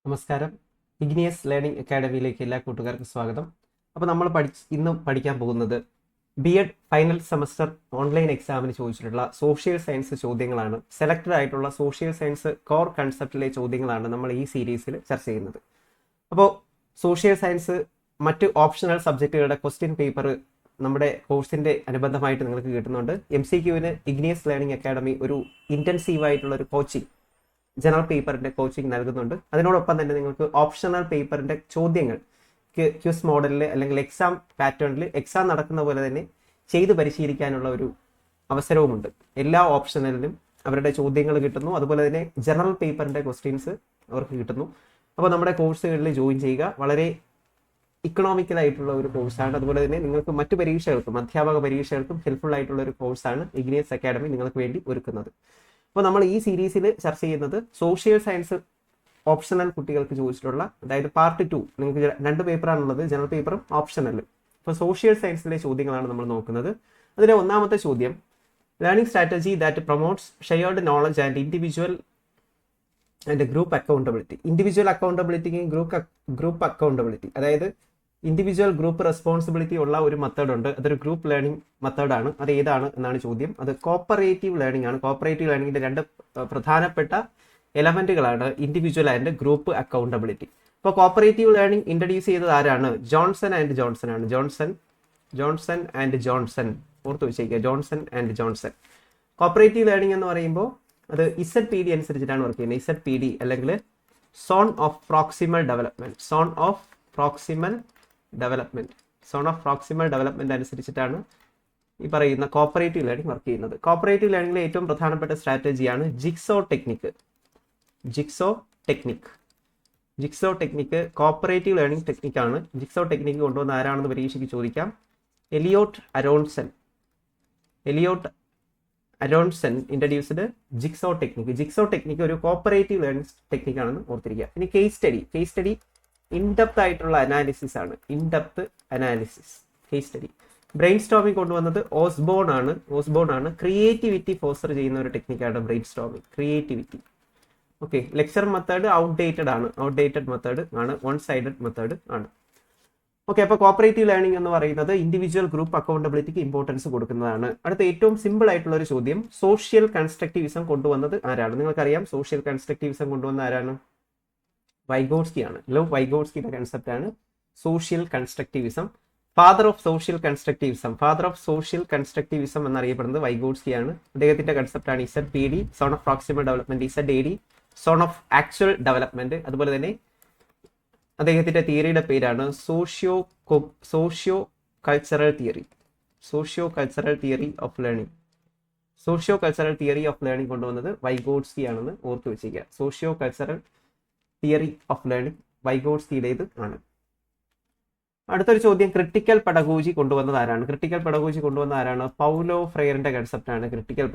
നമസ്കാരം. Igneous learning അക്കാഡമിയിലേക്ക് എല്ലാ കൂട്ടുകാർക്കും സ്വാഗതം. അപ്പോൾ നമ്മൾ ഇന്ന് പഠിക്കാൻ പോകുന്നത് ബി.എഡ് ഫൈനൽ സെമസ്റ്റർ ഓൺലൈൻ എക്സാമിന് ചോദിച്ചിട്ടുള്ള സോഷ്യൽ സയൻസ് ചോദ്യങ്ങളാണ്. സെലക്റ്റഡ് ആയിട്ടുള്ള സോഷ്യൽ സയൻസ് കോർ കൺസെപ്റ്റിലെ ചോദ്യങ്ങളാണ് നമ്മൾ ഈ സീരീസിൽ ചർച്ച ചെയ്യുന്നത്. അപ്പോൾ സോഷ്യൽ സയൻസ് മറ്റ് ഓപ്ഷണൽ സബ്ജക്റ്റുകളുടെ ക്വസ്റ്റ്യൻ പേപ്പർ നമ്മുടെ കോഴ്സിന്റെ അനുബന്ധമായിട്ട് നിങ്ങൾക്ക് കിട്ടുന്നുണ്ട്. MCQവിന് ഇഗ്നിയസ് ലേണിംഗ് അക്കാഡമി ഒരു ഇന്റൻസീവ് ആയിട്ടുള്ള ഒരു കോച്ചിങ്, ജനറൽ പേപ്പറിന്റെ കോച്ചിങ് നൽകുന്നുണ്ട്. അതിനോടൊപ്പം തന്നെ നിങ്ങൾക്ക് ഓപ്ഷണൽ പേപ്പറിന്റെ ചോദ്യങ്ങൾ ക്യൂസ് മോഡലിൽ അല്ലെങ്കിൽ എക്സാം പാറ്റേണിൽ എക്സാം നടക്കുന്ന പോലെ തന്നെ ചെയ്ത് പരിശീലിക്കാനുള്ള ഒരു അവസരവുമുണ്ട്. എല്ലാ ഓപ്ഷണലിലും അവരുടെ ചോദ്യങ്ങൾ കിട്ടുന്നു. അതുപോലെ തന്നെ ജനറൽ പേപ്പറിന്റെ ക്വസ്റ്റ്യൻസ് അവർക്ക് കിട്ടുന്നു. അപ്പോൾ നമ്മുടെ കോഴ്സുകളിൽ ജോയിൻ ചെയ്യുക. വളരെ ഇക്കണോമിക്കൽ ആയിട്ടുള്ള ഒരു കോഴ്സാണ്. അതുപോലെ തന്നെ നിങ്ങൾക്ക് മറ്റു പരീക്ഷകൾക്കും അധ്യാപക പരീക്ഷകൾക്കും ഹെൽപ്ഫുൾ ആയിട്ടുള്ള ഒരു കോഴ്സാണ് ഇഗ്നിയസ് അക്കാഡമി നിങ്ങൾക്ക് വേണ്ടി ഒരുക്കുന്നത്. അപ്പോൾ നമ്മൾ ഈ സീരീസിൽ ചർച്ച ചെയ്യുന്നത് സോഷ്യൽ സയൻസ് ഓപ്ഷണൽ കുട്ടികൾക്ക് ചോദിച്ചിട്ടുള്ള, അതായത് പാർട്ട് 2. നിങ്ങൾക്ക് 2 പേപ്പറാണുള്ളത്, ജനറൽ പേപ്പറും ഓപ്ഷണലും. അപ്പോൾ സോഷ്യൽ സയൻസിലെ ചോദ്യങ്ങളാണ് നമ്മൾ നോക്കുന്നത്. അതിലെ ഒന്നാമത്തെ ചോദ്യം, learning strategy that promotes shared knowledge and individual and group accountability. Individual അക്കൗണ്ടബിലിറ്റിക്കും ഗ്രൂപ്പ് അക്കൗണ്ടബിലിറ്റി, അതായത് ഇൻഡിവിജ്വൽ ഗ്രൂപ്പ് റെസ്പോൺസിബിലിറ്റി ഉള്ള ഒരു മെത്തേഡ് ഉണ്ട്. അതൊരു ഗ്രൂപ്പ് ലേണിംഗ് മെത്തേഡാണ്. അത് ഏതാണ് എന്നാണ് ചോദ്യം. അത് കോപ്പറേറ്റീവ് ലേണിംഗ് ആണ്. കോപ്പറേറ്റീവ് ലേണിംഗിന്റെ 2 പ്രധാനപ്പെട്ട എലമെന്റുകളാണ് ഇൻഡിവിജ്വൽ ആൻഡ് ഗ്രൂപ്പ് അക്കൗണ്ടബിലിറ്റി. അപ്പോൾ കോപ്പറേറ്റീവ് ലേണിംഗ് ഇൻട്രൊഡ്യൂസ് ചെയ്തത് ആരാണ്? ജോൺസൺ ആൻഡ് ജോൺസൺ ആണ്. ജോൺസൺ ആൻഡ് ജോൺസൺ, ഓർത്ത് വെച്ചേക്കുക, Johnson and Johnson. Cooperative learning എന്ന് പറയുമ്പോൾ അത് ZPD അനുസരിച്ചിട്ടാണ് വർക്ക് ചെയ്യുന്നത്. ZPD അല്ലെങ്കിൽ സോൺ ഓഫ് പ്രോക്സിമൽ ഡെവലപ്മെന്റ് അനുസരിച്ചിട്ടാണ് ഈ പറയുന്ന കോപ്പറേറ്റീവ് ലേണിംഗ് വർക്ക് ചെയ്യുന്നത്. കോപ്പറേറ്റീവ് ലേണിംഗിലെ ഏറ്റവും പ്രധാനപ്പെട്ട സ്ട്രാറ്റജിയാണ് ജിക്സോ ടെക്നിക്ക് കോപ്പറേറ്റീവ് ലേണിംഗ് ടെക്നിക്കാണ്. ജിക്സോ ടെക്നിക്ക് കൊണ്ടുവന്ന ആരാണെന്ന് പരീക്ഷയ്ക്ക് ചോദിക്കാം. Elliot Aronson introduced jigsaw technique ഒരു കോപ്പറേറ്റീവ് ലേണിംഗ് ടെക്നിക്കാണെന്ന് ഓർത്തിരിക്കുക. ഇനി കേസ് സ്റ്റഡി ഇൻഡെപ്ത് ആയിട്ടുള്ള അനാലിസിസ് ആണ്. Case study. ബ്രെയിൻ സ്റ്റോമിംഗ് കൊണ്ടുവന്നത് ഓസ്ബോൺ ആണ്. ക്രിയേറ്റിവിറ്റി ഫോസ്റ്റർ ചെയ്യുന്ന ഒരു ടെക്നിക്കാണ് brainstorming. Creativity. Okay. Lecture method outdated method ആണ്. വൺ സൈഡഡ് മെത്തേഡ് ആണ്. ഓക്കെ. അപ്പോൾ കോപ്പറേറ്റീവ് ലേണിംഗ് എന്ന് പറയുന്നത് ഇൻഡിവിജ്വൽ ഗ്രൂപ്പ് അക്കൗണ്ടബിലിറ്റിക്ക് ഇമ്പോർട്ടൻസ് കൊടുക്കുന്നതാണ്. അടുത്ത ഏറ്റവും സിമ്പിൾ ആയിട്ടുള്ള ഒരു ചോദ്യം, സോഷ്യൽ കൺസ്ട്രക്റ്റിവിസം കൊണ്ടുവന്നത് ആരാണ്? നിങ്ങൾക്കറിയാം, സോഷ്യൽ കൺസ്ട്രക്റ്റിവിസം കൊണ്ടുവന്ന ആരാണ്? വൈഗോട്സ്കി ആണ്. വൈഗോട്സ്കിയുടെ കൺസെപ്റ്റ് ആണ് social constructivism. Father of social constructivism എന്നറിയപ്പെടുന്നത് വൈഗോട്സ്കി ആണ്. അദ്ദേഹത്തിന്റെ കൺസെപ്റ്റ് ആണ് ZPD, zone of proximal development, ZAD, zone of actual development. അതുപോലെ തന്നെ അദ്ദേഹത്തിന്റെ തിയറിയുടെ പേരാണ് socio cultural theory of learning കൊണ്ടുവന്നത് വൈഗോട്സ്കി ആണെന്ന് ഓർത്തു വെച്ചിരിക്കുക. Socio cultural theory of learning വൈഗോട്സ്കിയുടേത് ആണ്. അടുത്തൊരു ചോദ്യം, ക്രിട്ടിക്കൽ പെഡഗോജി കൊണ്ടുവന്നത് ആരാണ്? പൗലോ ഫ്രെയറിന്റെ കൺസെപ്റ്റ് ആണ് ക്രിട്ടിക്കൽ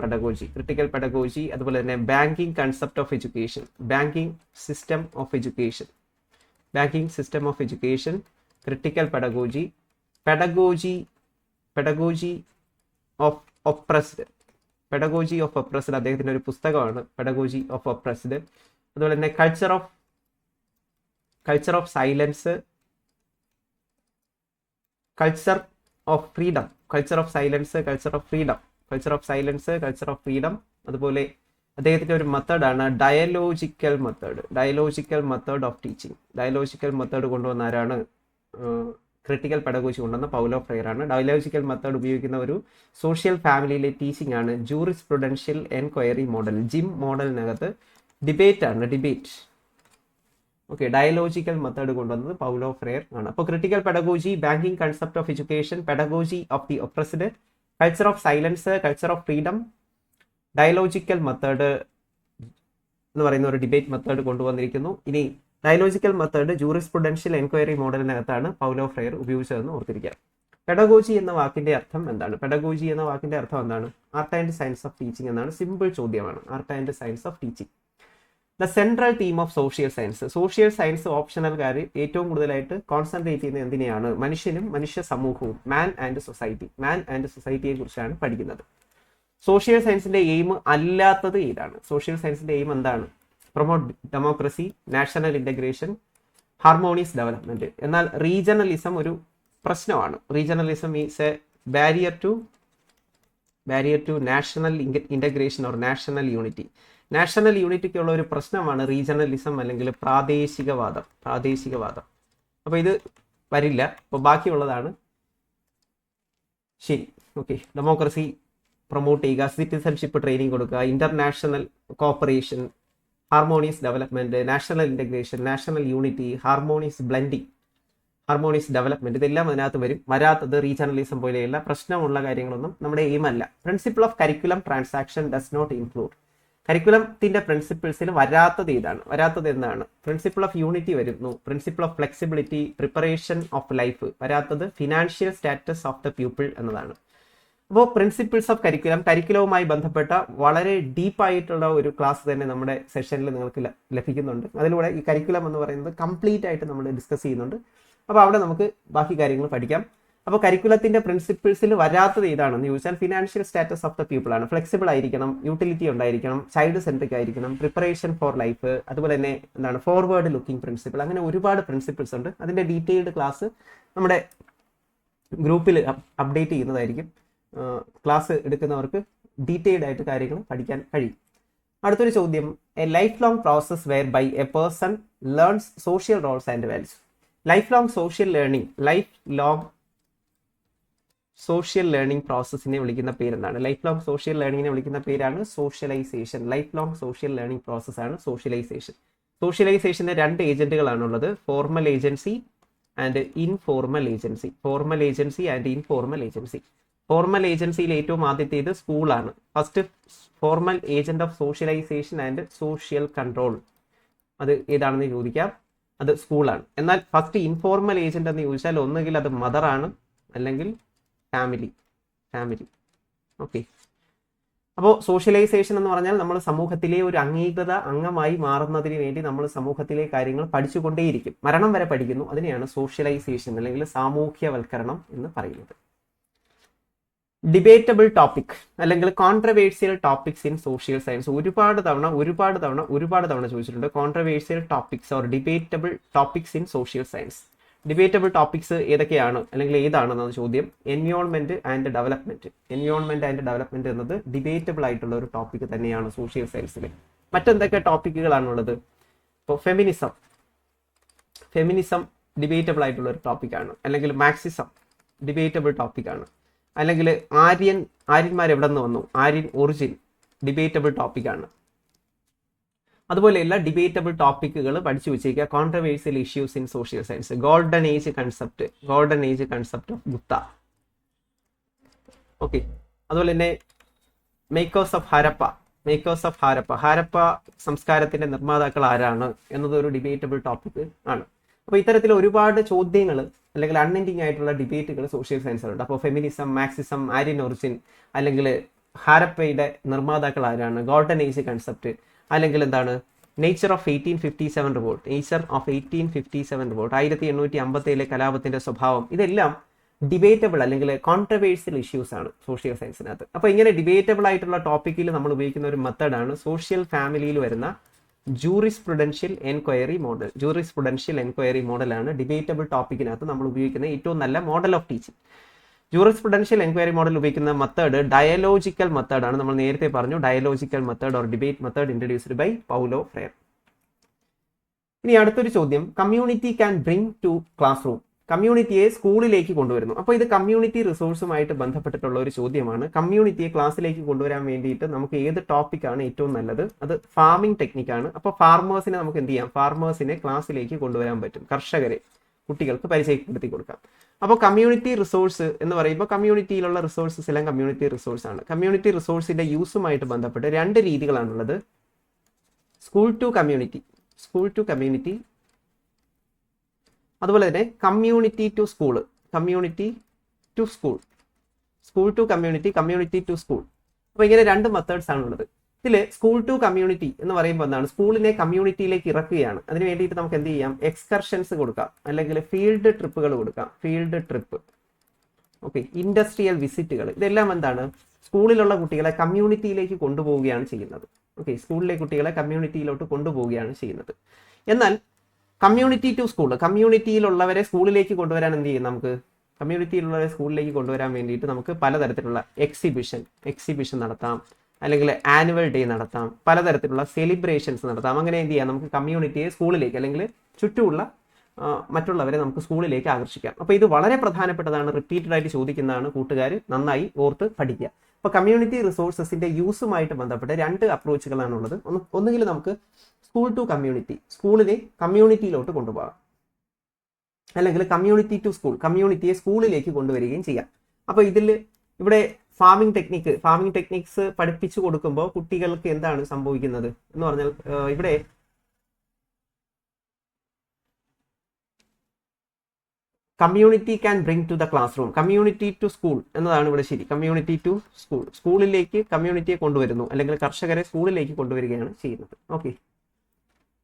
പെഡഗോജി. അതുപോലെ തന്നെ banking system of education, critical pedagogy of oppressed അദ്ദേഹത്തിന്റെ ഒരു പുസ്തകമാണ് പെഡഗോജി ഓഫ് ഒപ്രസ്ഡ്. അതുപോലെ തന്നെ culture of silence, culture of freedom. അതുപോലെ അദ്ദേഹത്തിന്റെ ഒരു മെത്തേഡാണ് dialogical method of teaching. Dialogical method കൊണ്ടുവന്ന ആരാണ്? ക്രിട്ടിക്കൽ പെഡഗോജി കൊണ്ടുവന്ന പൗലോ ഫ്രെയർ ആണ്. ഡയലോജിക്കൽ മെത്തേഡ് ഉപയോഗിക്കുന്ന ഒരു സോഷ്യൽ ഫാമിലിയിലെ ടീച്ചിങ് ആണ് ജൂറിസ്പ്രുഡൻഷ്യൽ എൻക്വയറി മോഡൽ. ജിം മോഡലിനകത്ത് ഡിബേറ്റ്. ഓക്കെ. ഡയലോജിക്കൽ മെത്തേഡ് കൊണ്ടുവന്നത് പൗലോ ഫ്രെയർ ആണ്. അപ്പോൾ critical pedagogy, banking concept of education, pedagogy of the oppressed, culture of silence, culture of freedom, dialogical method എന്ന് പറയുന്ന ഒരു ഡിബേറ്റ് മെത്തേഡ് കൊണ്ടുവന്നിരിക്കുന്നു. ഇനി ഡയലോജിക്കൽ മെത്തേഡ് ജൂറിസ്പ്രുഡൻഷ്യൽ എൻക്വയറി മോഡലിനകത്താണ് പൗലോ ഫ്രെയർ ഉപയോഗിച്ചതെന്ന് ഓർത്തിരിക്കുക. പെഡഗോജി എന്ന വാക്കിന്റെ അർത്ഥം എന്താണ്? Art and science of teaching എന്നാണ്. സിമ്പിൾ ചോദ്യമാണ്. Art and science of teaching. The central theme of social science ഓപ്ഷണൽകാർ ഏറ്റവും കൂടുതലായിട്ട് കോൺസെൻട്രേറ്റ് ചെയ്യുന്നത് എന്തിനെയാണ്? മനുഷ്യനും മനുഷ്യ സമൂഹവും, മാൻ ആൻഡ് സൊസൈറ്റിയെ കുറിച്ചാണ് പഠിക്കുന്നത്. സോഷ്യൽ സയൻസിന്റെ എയിം അല്ലാത്തത് ഏതാണ്? സോഷ്യൽ സയൻസിന്റെ എയിം എന്താണ്? Promote democracy, national integration, harmonious development. എന്നാൽ റീജിയണലിസം ഒരു പ്രശ്നമാണ്. Regionalism is a barrier to national integration or national unity. National യൂണിറ്റിക്കുള്ള ഒരു പ്രശ്നമാണ് റീജിയണലിസം അല്ലെങ്കിൽ പ്രാദേശികവാദം. അപ്പോൾ ഇത് വരില്ല. അപ്പോൾ ബാക്കിയുള്ളതാണ് ശരി. ഓക്കെ, ഡെമോക്രസി പ്രൊമോട്ട് ചെയ്യുക, സിറ്റിസൺഷിപ്പ് ട്രെയിനിങ് കൊടുക്കുക, international corporation, harmonious development, national integration, national unity, harmonious blending, harmonious development, ഇതെല്ലാം അതിനകത്ത് വരും. വരാത്തത് റീജിയണലിസം പോലെയുള്ള പ്രശ്നമുള്ള കാര്യങ്ങളൊന്നും നമ്മുടെ എയിം അല്ല. Principle of curriculum transaction does not include. കരിക്കുലത്തിന്റെ പ്രിൻസിപ്പിൾസിൽ വരാത്തത് എന്താണ്? പ്രിൻസിപ്പിൾ ഓഫ് യൂണിറ്റി വരുന്നു, principle of flexibility, preparation of life. വരാത്തത് financial status of the people എന്നതാണ്. അപ്പോൾ പ്രിൻസിപ്പിൾസ് ഓഫ് കരിക്കുലവുമായി ബന്ധപ്പെട്ട വളരെ ഡീപ്പായിട്ടുള്ള ഒരു ക്ലാസ് തന്നെ നമ്മുടെ സെഷനിൽ നിങ്ങൾക്ക് ലഭിക്കുന്നുണ്ട്. അതിലൂടെ ഈ കരിക്കുലം എന്ന് പറയുന്നത് കംപ്ലീറ്റ് ആയിട്ട് നമ്മൾ ഡിസ്കസ് ചെയ്യുന്നുണ്ട്. അപ്പോൾ അവിടെ നമുക്ക് ബാക്കി കാര്യങ്ങൾ പഠിക്കാം. അപ്പോൾ കരിക്കുലത്തിന്റെ പ്രിൻസിപ്പിൾസിൽ വരാത്തത് ഏതാണെന്ന് ചോദിച്ചാൽ financial status of the people ആണ്. ഫ്ലെക്സിബിൾ ആയിരിക്കണം, യൂട്ടിലിറ്റി ഉണ്ടായിരിക്കണം, ചൈൽഡ് സെൻട്രിക് ആയിരിക്കണം, പ്രിപ്പറേഷൻ ഫോർ ലൈഫ്, അതുപോലെ തന്നെ എന്താണ് ഫോർവേഡ് ലുക്കിംഗ് പ്രിൻസിപ്പിൾ. അങ്ങനെ ഒരുപാട് പ്രിൻസിപ്പിൾസ് ഉണ്ട്. അതിന്റെ ഡീറ്റെയിൽഡ് ക്ലാസ് നമ്മുടെ ഗ്രൂപ്പിൽ അപ്ഡേറ്റ് ചെയ്യുന്നതായിരിക്കും. ക്ലാസ് എടുക്കുന്നവർക്ക് ഡീറ്റെയിൽഡ് ആയിട്ട് കാര്യങ്ങൾ പഠിക്കാൻ കഴിയും. അടുത്തൊരു ചോദ്യം, a life long process whereby a person learns social roles and values. Life long social learning പ്രോസസ്സിനെ വിളിക്കുന്ന പേരെന്താണ്? ലൈഫ് ലോങ് സോഷ്യൽ ലേണിംഗിനെ വിളിക്കുന്ന പേരാണ് socialisation. Life long social learning പ്രോസസ്സാണ് സോഷ്യലൈസേഷൻ. സോഷ്യലൈസേഷന് 2 ഏജന്റുകളാണുള്ളത്, formal agency and informal agency. Formal ഏജൻസിയിൽ ഏറ്റവും ആദ്യത്തേത് സ്കൂളാണ്. First formal agent of socialisation and social control, അത് ഏതാണെന്ന് ചോദിക്കാം, അത് സ്കൂളാണ്. എന്നാൽ ഫസ്റ്റ് ഇൻഫോർമൽ ഏജന്റ് എന്ന് ചോദിച്ചാൽ ഒന്നുകിൽ അത് മദറാണ് അല്ലെങ്കിൽ ഫാമിലി. ഓക്കെ, അപ്പോൾ സോഷ്യലൈസേഷൻ എന്ന് പറഞ്ഞാൽ നമ്മൾ സമൂഹത്തിലെ ഒരു അംഗീകൃത അംഗമായി മാറുന്നതിന് വേണ്ടി നമ്മൾ സമൂഹത്തിലെ കാര്യങ്ങൾ പഠിച്ചുകൊണ്ടേയിരിക്കും, മരണം വരെ പഠിക്കുന്നു. അതിനെയാണ് സോഷ്യലൈസേഷൻ അല്ലെങ്കിൽ സാമൂഹ്യവൽക്കരണം എന്ന് പറയുന്നത്. ഡിബേറ്റബിൾ ടോപ്പിക് അല്ലെങ്കിൽ controversial topics in social science. ഒരുപാട് തവണ ചോദിച്ചിട്ടുണ്ട്. Controversial topics or debatable topics in social science. Debatable topics ഏതൊക്കെയാണ് അല്ലെങ്കിൽ ഏതാണെന്നാണ് ചോദ്യം. എൻവയോൺമെന്റ് ആൻഡ് ഡെവലപ്മെന്റ് എന്നത് ഡിബേറ്റബിൾ ആയിട്ടുള്ള ഒരു ടോപ്പിക് തന്നെയാണ് സോഷ്യൽ സയൻസിൽ. മറ്റെന്തൊക്കെ ടോപ്പിക്കുകളാണുള്ളത്? ഇപ്പോൾ ഫെമിനിസം ഡിബേറ്റബിൾ ആയിട്ടുള്ള ഒരു ടോപ്പിക്കാണ്. അല്ലെങ്കിൽ മാർക്സിസം ഡിബേറ്റബിൾ ടോപ്പിക്കാണ്. അല്ലെങ്കിൽ ആര്യന്മാർ എവിടെ നിന്ന് വന്നു, ആര്യൻ ഒറിജിൻ ഡിബേറ്റബിൾ ടോപ്പിക്കാണ്. അതുപോലെയുള്ള ഡിബേറ്റബിൾ ടോപ്പിക്കുകൾ പഠിച്ചു വെച്ചേക്കുക. Controversial issues in social science. Golden age concept of Gupta. Okay, അതുപോലെ തന്നെ മേക്കേഴ്സ് ഓഫ് ഹാരപ്പ സംസ്കാരത്തിന്റെ നിർമ്മാതാക്കൾ ആരാണ് എന്നത് ഒരു ഡിബേറ്റബിൾ ടോപ്പിക് ആണ്. അപ്പോൾ ഇത്തരത്തിൽ ഒരുപാട് ചോദ്യങ്ങൾ അല്ലെങ്കിൽ അൺഎൻഡിങ് ആയിട്ടുള്ള ഡിബേറ്റുകൾ സോഷ്യൽ സയൻസിലുണ്ട്. അപ്പോൾ ഫെമിനിസം, മാർക്സിസം, ആര്യൻ ഒറിജിൻ, അല്ലെങ്കിൽ ഹാരപ്പയുടെ നിർമ്മാതാക്കൾ ആരാണ്, ഗോൾഡൻ ഏജ് കൺസെപ്റ്റ്, അല്ലെങ്കിൽ എന്താണ് നേച്ചർ ഓഫ് 1857 റിവോൾട്ട്, 1857 കലാപത്തിന്റെ സ്വഭാവം. ഇതെല്ലാം ഡിബേറ്റബിൾ അല്ലെങ്കിൽ കോൺട്രവേഴ്സ്യൽ ഇഷ്യൂസ് ആണ് സോഷ്യൽ സയൻസിനകത്ത്. അപ്പോൾ ഇങ്ങനെ ഡിബേറ്റബിൾ ആയിട്ടുള്ള ടോപ്പിക്കിൽ നമ്മൾ ഉപയോഗിക്കുന്ന ഒരു മെത്തേഡാണ് സോഷ്യൽ ഫാമിലിയിൽ വരുന്ന ജൂറിസ്പ്രുഡൻഷ്യൽ എൻക്വയറി മോഡലാണ് ഡിബേറ്റബിൾ ടോപ്പിക്കിനകത്ത് നമ്മൾ ഉപയോഗിക്കുന്ന ഏറ്റവും നല്ല model of teaching. Jurisprudential enquiry model ഉപയോഗിക്കുന്ന മെത്തേഡ് ഡയലോജിക്കൽ മെത്തേഡാണ്. നമ്മൾ നേരത്തെ പറഞ്ഞു, dialogical method or debate method introduced by Paulo Freire. ഇനി അടുത്തൊരു ചോദ്യം, community can bring to classroom. കമ്മ്യൂണിറ്റിയെ സ്കൂളിലേക്ക് കൊണ്ടുവരുന്നു. അപ്പോൾ ഇത് കമ്മ്യൂണിറ്റി റിസോഴ്സുമായിട്ട് ബന്ധപ്പെട്ടിട്ടുള്ള ഒരു ചോദ്യമാണ്. കമ്മ്യൂണിറ്റിയെ ക്ലാസ്സിലേക്ക് കൊണ്ടുവരാൻ വേണ്ടിയിട്ട് നമുക്ക് ഏത് ടോപ്പിക്കാണ് ഏറ്റവും നല്ലത്? അത് ഫാമിംഗ് ടെക്നിക്കാണ്. അപ്പോൾ ഫാർമേഴ്സിനെ നമുക്ക് എന്ത് ചെയ്യാം? ഫാർമേഴ്സിനെ ക്ലാസ്സിലേക്ക് കൊണ്ടുവരാൻ പറ്റും. കർഷകരെ കുട്ടികൾക്ക് പരിചയപ്പെടുത്തി കൊടുക്കാം. അപ്പോൾ കമ്മ്യൂണിറ്റി റിസോഴ്സ് എന്ന് പറയുമ്പോൾ കമ്മ്യൂണിറ്റിയിലുള്ള റിസോഴ്സസ് എല്ലാം കമ്മ്യൂണിറ്റി റിസോഴ്സ് ആണ്. കമ്മ്യൂണിറ്റി റിസോഴ്സിന്റെ യൂസുമായിട്ട് ബന്ധപ്പെട്ട് 2 രീതികളാണുള്ളത്. സ്കൂൾ ടു കമ്മ്യൂണിറ്റി, അതുപോലെ തന്നെ community to school, school to community, community to school. അപ്പോൾ ഇങ്ങനെ 2 മെത്തേഡ്സ് ആണുള്ളത്. ഇതിൽ സ്കൂൾ ടു കമ്മ്യൂണിറ്റി എന്ന് പറയുമ്പോൾ എന്താണ്? സ്കൂളിനെ കമ്മ്യൂണിറ്റിയിലേക്ക് ഇറക്കുകയാണ്. അതിന് വേണ്ടിയിട്ട് നമുക്ക് എന്ത് ചെയ്യാം? എക്സ്കർഷൻസ് കൊടുക്കാം, അല്ലെങ്കിൽ ഫീൽഡ് ട്രിപ്പുകൾ കൊടുക്കാം. ഓക്കെ, ഇൻഡസ്ട്രിയൽ വിസിറ്റുകൾ, ഇതെല്ലാം എന്താണ്? സ്കൂളിലുള്ള കുട്ടികളെ കമ്മ്യൂണിറ്റിയിലേക്ക് കൊണ്ടുപോവുകയാണ് ചെയ്യുന്നത്. ഓക്കെ, സ്കൂളിലെ കുട്ടികളെ കമ്മ്യൂണിറ്റിയിലോട്ട് കൊണ്ടുപോവുകയാണ് ചെയ്യുന്നത്. എന്നാൽ കമ്മ്യൂണിറ്റി ടു സ്കൂൾ, കമ്മ്യൂണിറ്റിയിലുള്ളവരെ സ്കൂളിലേക്ക് കൊണ്ടുവരാൻ എന്ത് ചെയ്യും? നമുക്ക് കമ്മ്യൂണിറ്റിയിലുള്ളവരെ സ്കൂളിലേക്ക് കൊണ്ടുവരാൻ വേണ്ടിയിട്ട് നമുക്ക് പലതരത്തിലുള്ള എക്സിബിഷൻ നടത്താം, അല്ലെങ്കിൽ ആനുവൽ ഡേ നടത്താം, പലതരത്തിലുള്ള സെലിബ്രേഷൻസ് നടത്താം. അങ്ങനെ എന്ത് ചെയ്യാം? നമുക്ക് കമ്മ്യൂണിറ്റിയെ സ്കൂളിലേക്ക് അല്ലെങ്കിൽ ചുറ്റുമുള്ള മറ്റുള്ളവരെ നമുക്ക് സ്കൂളിലേക്ക് ആകർഷിക്കാം. അപ്പോൾ ഇത് വളരെ പ്രധാനപ്പെട്ടതാണ്, റിപ്പീറ്റഡ് ആയിട്ട് ചോദിക്കുന്നതാണ്. കൂട്ടുകാർ നന്നായി ഓർത്ത് പഠിക്കുക. അപ്പോൾ കമ്മ്യൂണിറ്റി റിസോഴ്സസിന്റെ യൂസുമായിട്ട് ബന്ധപ്പെട്ട് 2 അപ്രോച്ചുകളാണുള്ളത്. ഒന്നുകിൽ നമുക്ക് സ്കൂൾ ടു കമ്മ്യൂണിറ്റി, സ്കൂളിനെ കമ്മ്യൂണിറ്റിയിലോട്ട് കൊണ്ടുപോകാം, അല്ലെങ്കിൽ കമ്മ്യൂണിറ്റി ടു സ്കൂൾ, കമ്മ്യൂണിറ്റിയെ സ്കൂളിലേക്ക് കൊണ്ടുവരികയും ചെയ്യാം. അപ്പോൾ ഇവിടെ ഫാമിംഗ് ടെക്നിക്സ് പഠിപ്പിച്ചു കൊടുക്കുമ്പോൾ കുട്ടികൾക്ക് എന്താണ് സംഭവിക്കുന്നത് എന്ന് പറഞ്ഞാൽ, ഇവിടെ community can bring to the classroom, community to school എന്നതാണ് ഇവിടെ ശരി. കമ്മ്യൂണിറ്റി ടു സ്കൂൾ, സ്കൂളിലേക്ക് കമ്മ്യൂണിറ്റിയെ കൊണ്ടുവരുന്നു, അല്ലെങ്കിൽ കർഷകരെ സ്കൂളിലേക്ക് കൊണ്ടുവരികയാണ് ചെയ്യുന്നത്. Okay,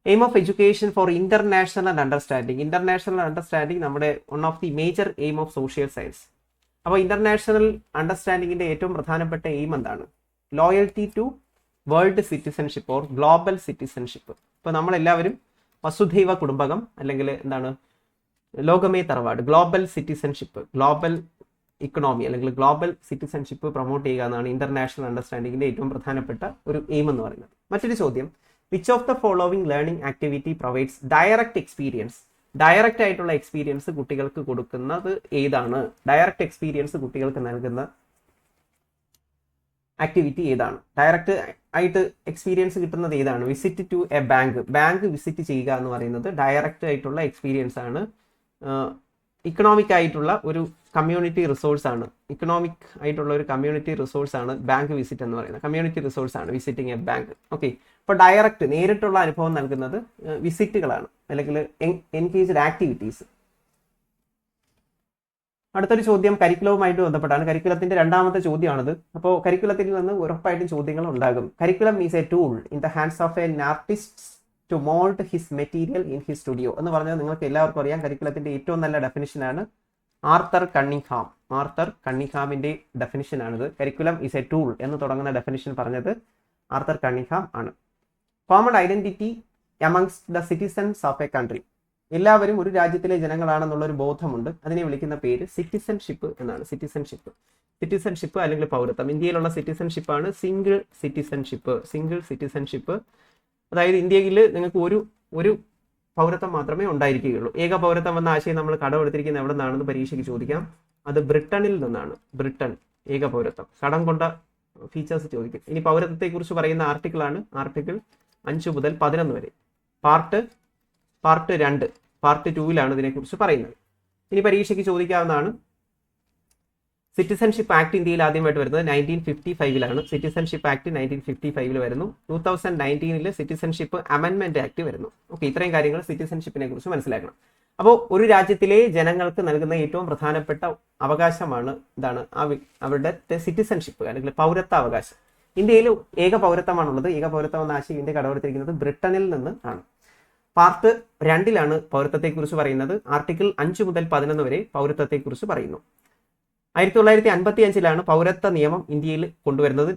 aim of education for international understanding നമ്മുടെ one of the major aim of social science. അപ്പോൾ ഇന്റർനാഷണൽ അണ്ടർസ്റ്റാൻഡിങ്ങിന്റെ ഏറ്റവും പ്രധാനപ്പെട്ട എയിം എന്താണ്? Loyalty to world citizenship or global citizenship. ഇപ്പോൾ നമ്മളെല്ലാവരും വസുധൈവ കുടുംബകം, അല്ലെങ്കിൽ എന്താണ്, ലോകമേ തറവാട്, ഗ്ലോബൽ സിറ്റിസൺഷിപ്പ്, ഗ്ലോബൽ ഇക്കണോമി അല്ലെങ്കിൽ ഗ്ലോബൽ സിറ്റിസൺഷിപ്പ് പ്രൊമോട്ട് ചെയ്യുക എന്നാണ് ഇന്റർനാഷണൽ അണ്ടർസ്റ്റാൻഡിങ്ങിന്റെ ഏറ്റവും പ്രധാനപ്പെട്ട ഒരു എയിം എന്ന് പറയുന്നത്. മറ്റൊരു ചോദ്യം, which of the following learning activity provides direct experience? Direct ആയിട്ടുള്ള എക്സ്പീരിയൻസ് കുട്ടികൾക്ക് കൊടുക്കുന്നത് ഏതാണ്? ഡയറക്റ്റ് എക്സ്പീരിയൻസ് കുട്ടികൾക്ക് നൽകുന്ന ആക്ടിവിറ്റി ഏതാണ്? ഡയറക്റ്റ് ആയിട്ട് എക്സ്പീരിയൻസ് കിട്ടുന്നത് ഏതാണ്? Visit to a bank visit ചെയ്യുക എന്ന് പറയുന്നത് ഡയറക്റ്റ് ആയിട്ടുള്ള എക്സ്പീരിയൻസ് ആണ്. ഇക്കണോമിക് ആയിട്ടുള്ള ഒരു കമ്മ്യൂണിറ്റി റിസോഴ്സ് ആണ്, ബാങ്ക് വിസിറ്റ് എന്ന് പറയുന്നത്. കമ്മ്യൂണിറ്റി റിസോഴ്സ് ആണ് വിസിറ്റിംഗ് എ ബാങ്ക്. ഓക്കെ, അപ്പോൾ ഡയറക്റ്റ് നേരിട്ടുള്ള അനുഭവം നൽകുന്നത് വിസിറ്റുകളാണ്, അല്ലെങ്കിൽ എൻഗേജ്ഡ് ആക്ടിവിറ്റീസ്. അടുത്തൊരു ചോദ്യം കരിക്കുലവുമായിട്ട് ബന്ധപ്പെട്ടാണ്. കരിക്കുലത്തിന്റെ 2ാമത്തെ ചോദ്യമാണിത്. അപ്പോൾ കരിക്കുലത്തിൽ നിന്ന് ഉറപ്പായിട്ടും ചോദ്യങ്ങൾ ഉണ്ടാകും. Curriculum is a tool in the hands of an artist to mould his material in his studio എന്ന് പറഞ്ഞാൽ നിങ്ങൾക്ക് എല്ലാവർക്കും അറിയാം. കരിക്കുലത്തിന്റെ ഏറ്റവും നല്ല ഡെഫിനിഷനാണ് ആർത്തർ കണ്ണിങ്ഹാമിന്റെ ഡെഫിനിഷനാണിത്. കരിക്കുലം ഈസ് എ ടൂൾ എന്ന് തുടങ്ങുന്ന ഡെഫിനിഷൻ പറഞ്ഞത് ആർത്തർ കണ്ണിങ്ഹാം ആണ്. Common identity amongst the citizens of a country, എല്ലാവരും ഒരു രാജ്യത്തിലെ ജനങ്ങളാണെന്നുള്ള ഒരു ബോധമുണ്ട്. അതിനെ വിളിക്കുന്ന പേര് സിറ്റിസൺഷിപ്പ് എന്നാണ്. സിറ്റിസൺഷിപ്പ് അല്ലെങ്കിൽ പൗരത്വം. ഇന്ത്യയിലുള്ള സിറ്റിസൺഷിപ്പാണ് സിംഗിൾ സിറ്റിസൺഷിപ്പ്. അതായത് ഇന്ത്യയിൽ നിങ്ങൾക്ക് ഒരു പൗരത്വം മാത്രമേ ഉണ്ടായിരിക്കുകയുള്ളൂ. ഏക പൗരത്വം എന്ന ആശയം നമ്മൾ കടമെടുത്തിരിക്കുന്നത് എവിടെ നിന്നാണെന്ന് പരീക്ഷയ്ക്ക് ചോദിക്കാം. അത് ബ്രിട്ടനിൽ നിന്നാണ്. ഏക പൗരത്വം കടം കൊണ്ട ഫീച്ചേഴ്സ് ചോദിക്കും. ഇനി പൗരത്വത്തെക്കുറിച്ച് പറയുന്ന ആർട്ടിക്കിളാണ് ആർട്ടിക്കിൾ 5 മുതൽ 11 വരെ. പാർട്ട് 2 പാർട്ട് 2 ഇതിനെക്കുറിച്ച് പറയുന്നത്. ഇനി പരീക്ഷയ്ക്ക് ചോദിക്കാവുന്നതാണ്. സിറ്റിസൺഷിപ്പ് ആക്ട് ഇന്ത്യയിൽ ആദ്യമായിട്ട് വരുന്നത് 1955 സിറ്റിസൺഷിപ്പ് ആക്ട് 1955 വരുന്നു. 2019 സിറ്റിസൺഷിപ്പ് അമെൻമെന്റ് ആക്ട് വരുന്നു. ഓക്കെ, ഇത്രയും കാര്യങ്ങൾ സിറ്റിസൺഷിപ്പിനെ കുറിച്ച് മനസ്സിലാക്കണം. അപ്പോൾ ഒരു രാജ്യത്തിലെ ജനങ്ങൾക്ക് നൽകുന്ന ഏറ്റവും പ്രധാനപ്പെട്ട അവകാശമാണ് അവരുടെ സിറ്റിസൺഷിപ്പ് അല്ലെങ്കിൽ പൗരത്വാവകാശം. ഇന്ത്യയിൽ ഏക പൗരത്വമാണുള്ളത്. ഏക പൗരത്വം എന്ന ആശയം ഇന്ത്യ കടമെടുത്തിരിക്കുന്നത് ബ്രിട്ടനിൽ നിന്ന് ആണ്. പാർട്ട് 2 പൗരത്വത്തെക്കുറിച്ച് പറയുന്നത്. ആർട്ടിക്കിൾ 5 മുതൽ 11 വരെ പൗരത്വത്തെക്കുറിച്ച് പറയുന്നു. 1955 പൗരത്വ നിയമം ഇന്ത്യയിൽ കൊണ്ടുവരുന്നത്.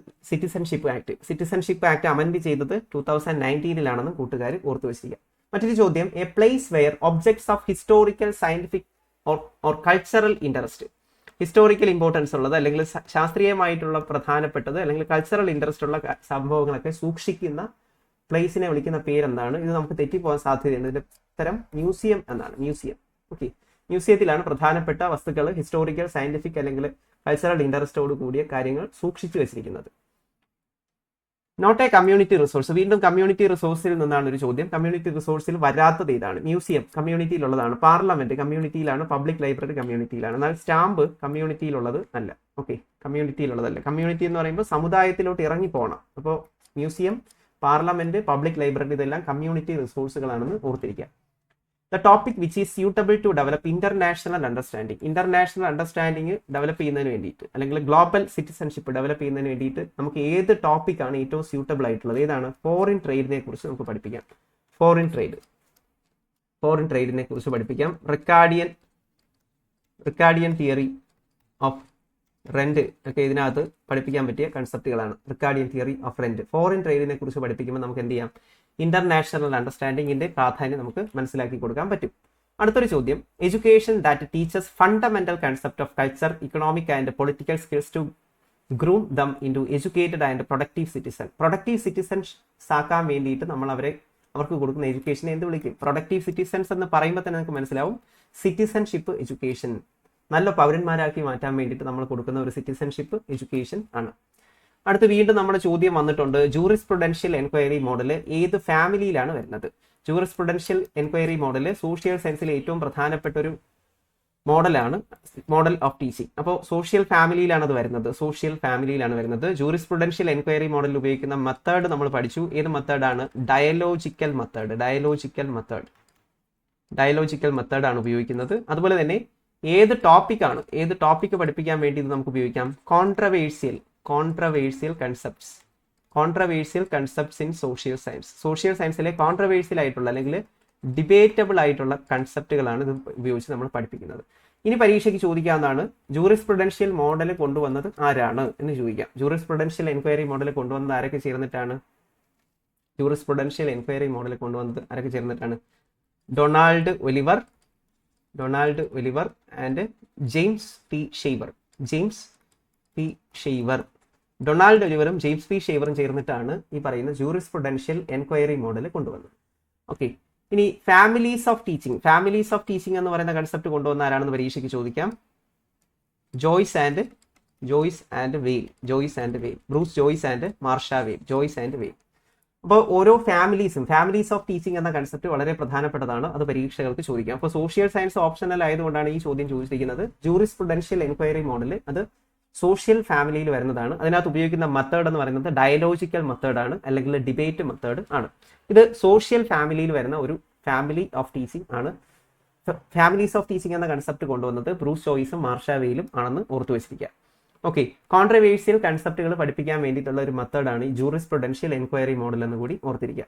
സിറ്റിസൺഷിപ്പ് ആക്ട് അമെൻഡ് ചെയ്തത് 2019 കൂട്ടുകാർ ഓർത്തു വെച്ചിരിക്കുക. മറ്റൊരു ചോദ്യം, A place where objects of historical, scientific or cultural interest, historical importance ഉള്ളത് അല്ലെങ്കിൽ ശാസ്ത്രീയമായിട്ടുള്ള പ്രധാനപ്പെട്ടത് അല്ലെങ്കിൽ കൾച്ചറൽ ഇൻട്രസ്റ്റ് ഉള്ള സംഭവങ്ങളൊക്കെ സൂക്ഷിക്കുന്ന പ്ലേസിനെ വിളിക്കുന്ന പേരെന്താണ്? ഇത് നമുക്ക് തെറ്റിപ്പോകാൻ സാധ്യതയുണ്ട്. ഇതിന്റെ ഉത്തരം മ്യൂസിയം എന്നാണ്. ഓക്കെ, മ്യൂസിയത്തിലാണ് പ്രധാനപ്പെട്ട വസ്തുക്കൾ, ഹിസ്റ്റോറിക്കൽ, സയന്റിഫിക് അല്ലെങ്കിൽ കൾച്ചറൽ ഇൻട്രസ്റ്റോട് കൂടിയ കാര്യങ്ങൾ സൂക്ഷിച്ചു വെച്ചിരിക്കുന്നത്. നോട്ട് എ കമ്മ്യൂണിറ്റി റിസോഴ്സ്, വീണ്ടും കമ്മ്യൂണിറ്റി റിസോഴ്സിൽ നിന്നാണ് ഒരു ചോദ്യം. കമ്മ്യൂണിറ്റി റിസോഴ്സിൽ വരാത്തത് ഏതാണ്? മ്യൂസിയം കമ്മ്യൂണിറ്റിയിലുള്ളതാണ്. പാർലമെന്റ് കമ്മ്യൂണിറ്റിയിലാണ്. പബ്ലിക് ലൈബ്രറി കമ്മ്യൂണിറ്റിയിലാണ്. എന്നാൽ സ്റ്റാമ്പ് കമ്മ്യൂണിറ്റിയിലുള്ളത് അല്ല. ഓക്കെ, കമ്മ്യൂണിറ്റിയിലുള്ളതല്ല. കമ്മ്യൂണിറ്റി എന്ന് പറയുമ്പോൾ സമുദായത്തിലോട്ട് ഇറങ്ങി പോകണം. അപ്പോൾ മ്യൂസിയം, പാർലമെന്റ്, പബ്ലിക് ലൈബ്രറി ഇതെല്ലാം കമ്മ്യൂണിറ്റി റിസോഴ്സുകളാണെന്ന് ഓർത്തിരിക്കുക. The topic which is suitable to develop international understanding develop ചെയ്യുന്നതിന് വേണ്ടിയിട്ട് അല്ലെങ്കിൽ ഗ്ലോബൽ സിറ്റിസൺഷിപ്പ് ഡെവലപ്പ് ചെയ്യുന്നതിന് വേണ്ടിയിട്ട് നമുക്ക് ഏത് ടോപ്പിക്കാണ് ഏറ്റവും സ്യൂട്ടബിൾ ആയിട്ടുള്ളത്? ഏതാണ്? ഫോറിൻ ട്രേഡിനെ കുറിച്ച് നമുക്ക് പഠിപ്പിക്കാം. ഫോറിൻ ട്രേഡിനെ കുറിച്ച് പഠിപ്പിക്കാം. റിക്കാർഡിയൻ തിയറി ഓഫ് റെന്റ് ഒക്കെ ഇതിനകത്ത് പഠിപ്പിക്കാൻ പറ്റിയ കൺസെപ്റ്റുകളാണ്. Ricardian theory of rent. Foreign ട്രേഡിനെ കുറിച്ച് പഠിപ്പിക്കുമ്പോൾ നമുക്ക് എന്ത് ചെയ്യാം, ഇന്റർനാഷണൽ അണ്ടർസ്റ്റാൻഡിങ്ങിന്റെ പ്രാധാന്യം നമുക്ക് മനസ്സിലാക്കി കൊടുക്കാൻ പറ്റും. അടുത്തൊരു ചോദ്യം, education that teachers fundamental concept of culture, economic and political skills to groom them into educated and productive citizen. Productive citizens ആക്കാൻ വേണ്ടിയിട്ട് നമ്മൾ അവർക്ക് കൊടുക്കുന്ന എഡ്യൂക്കേഷനെ എന്ത് വിളിക്കും? പ്രൊഡക്റ്റീവ് സിറ്റിസൺസ് എന്ന് പറയുമ്പോൾ തന്നെ നമുക്ക് മനസ്സിലാവും സിറ്റിസൺഷിപ്പ് എഡ്യൂക്കേഷൻ. നല്ല പൗരന്മാരാക്കി മാറ്റാൻ വേണ്ടിയിട്ട് നമ്മൾ കൊടുക്കുന്ന ഒരു സിറ്റിസൺഷിപ്പ് എഡ്യൂക്കേഷൻ ആണ്. അടുത്ത് വീണ്ടും നമ്മുടെ ചോദ്യം വന്നിട്ടുണ്ട്, ജൂറിസ്പ്രുഡൻഷ്യൽ എൻക്വയറി മോഡൽ ഏത് ഫാമിലിയിലാണ് വരുന്നത്? ജൂറിസ്പ്രുഡൻഷ്യൽ എൻക്വയറി മോഡൽ സോഷ്യൽ സയൻസിലെ ഏറ്റവും പ്രധാനപ്പെട്ട ഒരു മോഡലാണ്, മോഡൽ ഓഫ് ടീച്ചിങ്. അപ്പോൾ സോഷ്യൽ ഫാമിലിയിലാണ് അത് വരുന്നത്. സോഷ്യൽ ഫാമിലിയിലാണ് വരുന്നത്. ജൂറിസ്പ്രുഡൻഷ്യൽ എൻക്വയറി മോഡലിൽ ഉപയോഗിക്കുന്ന മെത്തേഡ് നമ്മൾ പഠിച്ചു. ഏത് മെത്തേഡാണ്? Dialogical method. ഡയലോജിക്കൽ മെത്തേഡാണ് ഉപയോഗിക്കുന്നത്. അതുപോലെ തന്നെ ഏത് ടോപ്പിക് പഠിപ്പിക്കാൻ വേണ്ടി ഇത് നമുക്ക് ഉപയോഗിക്കാം? Controversial concepts in social science. Social സയൻസിലെ കോൺട്രവേഴ്സ്യൽ ആയിട്ടുള്ള അല്ലെങ്കിൽ ഡിബേറ്റബിൾ ആയിട്ടുള്ള കൺസെപ്റ്റുകളാണ് ഇത് ഉപയോഗിച്ച് നമ്മൾ പഠിപ്പിക്കുന്നത്. ഇനി പരീക്ഷയ്ക്ക് ചോദിക്കാവുന്നതാണ്, ജൂറിസ്പ്രുഡൻഷ്യൽ മോഡൽ കൊണ്ടുവന്നത് ആരാണ് എന്ന് ചോദിക്കാം. ജൂറിസ്പ്രുഡൻഷ്യൽ എൻക്വയറി മോഡൽ കൊണ്ടുവന്നത് ആരൊക്കെ ചേർന്നിട്ടാണ്? Donald Oliver and James P Shaver. Donald ഒലിവറും ജെയിംസ് പി ഷെയ്വറും ചേർന്നിട്ടാണ് ഈ പറയുന്ന ജൂറിസ്പ്രുഡൻഷ്യൽ എൻക്വയറി മോഡൽ കൊണ്ടുവന്നത്. ഓക്കെ, ഇനി ഫാമിലീസ് ഓഫ് ടീച്ചിങ് എന്ന് പറയുന്ന കൺസെപ്റ്റ് കൊണ്ടുവന്ന ആരാണെന്ന് പരീക്ഷയ്ക്ക് ചോദിക്കാം. Joyce and Weil. Bruce Joyce and Marsha Weil. അപ്പോൾ ഓരോ ഫാമിലീസ് ഓഫ് ടീച്ചിങ് എന്ന കൺസെപ്റ്റ് വളരെ പ്രധാനപ്പെട്ടതാണ്. അത് പരീക്ഷകൾക്ക് ചോദിക്കാം. അപ്പോൾ സോഷ്യൽ സയൻസ് ഓപ്ഷണൽ ആയതുകൊണ്ടാണ് ഈ ചോദ്യം ചോദിച്ചിരിക്കുന്നത്. ജൂറിസ്പ്രുഡൻഷ്യൽ എൻക്വയറി മോഡൽ അത് സോഷ്യൽ ഫാമിലിയിൽ വരുന്നതാണ്. അതിനകത്ത് ഉപയോഗിക്കുന്ന മെത്തേഡ് എന്ന് പറയുന്നത് ഡയലോജിക്കൽ മെത്തേഡാണ്, അല്ലെങ്കിൽ ഡിബേറ്റ് മെത്തേഡ് ആണ്. ഇത് സോഷ്യൽ ഫാമിലിയിൽ വരുന്ന ഒരു ഫാമിലി ഓഫ് ടീച്ചിങ് ആണ്. ഫാമിലീസ് ഓഫ് ടീച്ചിങ് എന്ന കൺസെപ്റ്റ് കൊണ്ടുവന്നത് ബ്രൂസ് ജോയ്സും മാർഷ വെയിലും ആണെന്ന് ഓർത്തു വെച്ചിരിക്കുക. ഓക്കെ, കോൺട്രവേഴ്സ്യൽ കൺസെപ്റ്റുകൾ പഠിപ്പിക്കാൻ വേണ്ടിയിട്ടുള്ള ഒരു മെത്തേഡാണ് ഈ ജൂറിസ്പ്രുഡൻഷ്യൽ എൻക്വയറി മോഡൽ എന്ന് കൂടി ഓർത്തിരിക്കുക.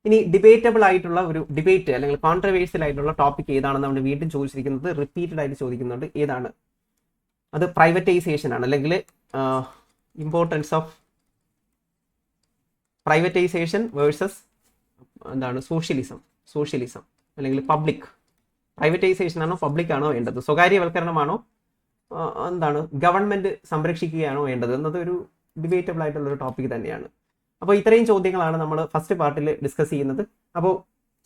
ഇനി ഡിബേറ്റബിൾ ആയിട്ടുള്ള ഒരു ഡിബേറ്റ് അല്ലെങ്കിൽ കോൺട്രവേഴ്സ്യൽ ആയിട്ടുള്ള ടോപ്പിക് ഏതാണെന്ന് നമ്മൾ വീണ്ടും ചോദിച്ചിരിക്കുന്നത്, റിപ്പീറ്റഡ് ആയിട്ട് ചോദിക്കുന്നുണ്ട്. ഏതാണ് അത്? പ്രൈവറ്റൈസേഷൻ ആണ്, അല്ലെങ്കിൽ importance of privatisation versus socialism അല്ലെങ്കിൽ പബ്ലിക്. പ്രൈവറ്റൈസേഷൻ ആണോ പബ്ലിക് ആണോ വേണ്ടത്? സ്വകാര്യവൽക്കരണമാണോ ഗവൺമെന്റ് സംരക്ഷിക്കുകയാണോ വേണ്ടത് എന്നത് ഒരു ഡിബേറ്റബിൾ ആയിട്ടുള്ള ഒരു ടോപ്പിക് തന്നെയാണ്. അപ്പോൾ ഇത്രയും ചോദ്യങ്ങളാണ് നമ്മൾ ഫസ്റ്റ് പാർട്ടിൽ ഡിസ്കസ് ചെയ്യുന്നത്. അപ്പോൾ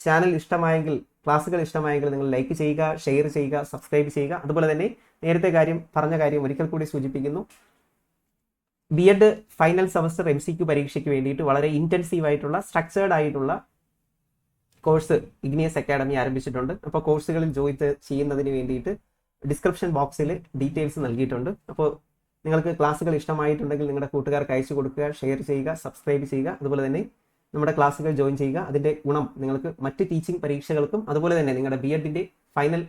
ചാനൽ ഇഷ്ടമായെങ്കിൽ, ക്ലാസ്സുകൾ ഇഷ്ടമായെങ്കിൽ നിങ്ങൾ ലൈക്ക് ചെയ്യുക, ഷെയർ ചെയ്യുക, സബ്സ്ക്രൈബ് ചെയ്യുക. അതുപോലെ തന്നെ നേരത്തെ പറഞ്ഞ കാര്യം ഒരിക്കൽ കൂടി സൂചിപ്പിക്കുന്നു, ബി.എഡ് ഫൈനൽ സെമസ്റ്റർ MCQ പരീക്ഷയ്ക്ക് വേണ്ടിയിട്ട് വളരെ ഇൻറ്റൻസീവ് ആയിട്ടുള്ള സ്ട്രക്ചേർഡ് ആയിട്ടുള്ള കോഴ്സ് ഇഗ്നിയസ് അക്കാഡമി ആരംഭിച്ചിട്ടുണ്ട്. അപ്പോൾ കോഴ്സുകളിൽ ജോയിൻ ചെയ്യുന്നതിന് വേണ്ടിയിട്ട് ഡിസ്ക്രിപ്ഷൻ ബോക്സിൽ ഡീറ്റെയിൽസ് നൽകിയിട്ടുണ്ട്. അപ്പോൾ നിങ്ങൾക്ക് ക്ലാസ്സുകൾ ഇഷ്ടമായിട്ടുണ്ടെങ്കിൽ നിങ്ങളുടെ കൂട്ടുകാർക്ക് അയച്ചു കൊടുക്കുക, ഷെയർ ചെയ്യുക, സബ്സ്ക്രൈബ് ചെയ്യുക. അതുപോലെ തന്നെ നമ്മുടെ ക്ലാസ്സുകൾ ജോയിൻ ചെയ്യുക. അതിൻ്റെ ഗുണം നിങ്ങൾക്ക് മറ്റ് ടീച്ചിങ് പരീക്ഷകൾക്കും അതുപോലെ തന്നെ നിങ്ങളുടെ ബി.എഡിൻ്റെ ഫൈനൽ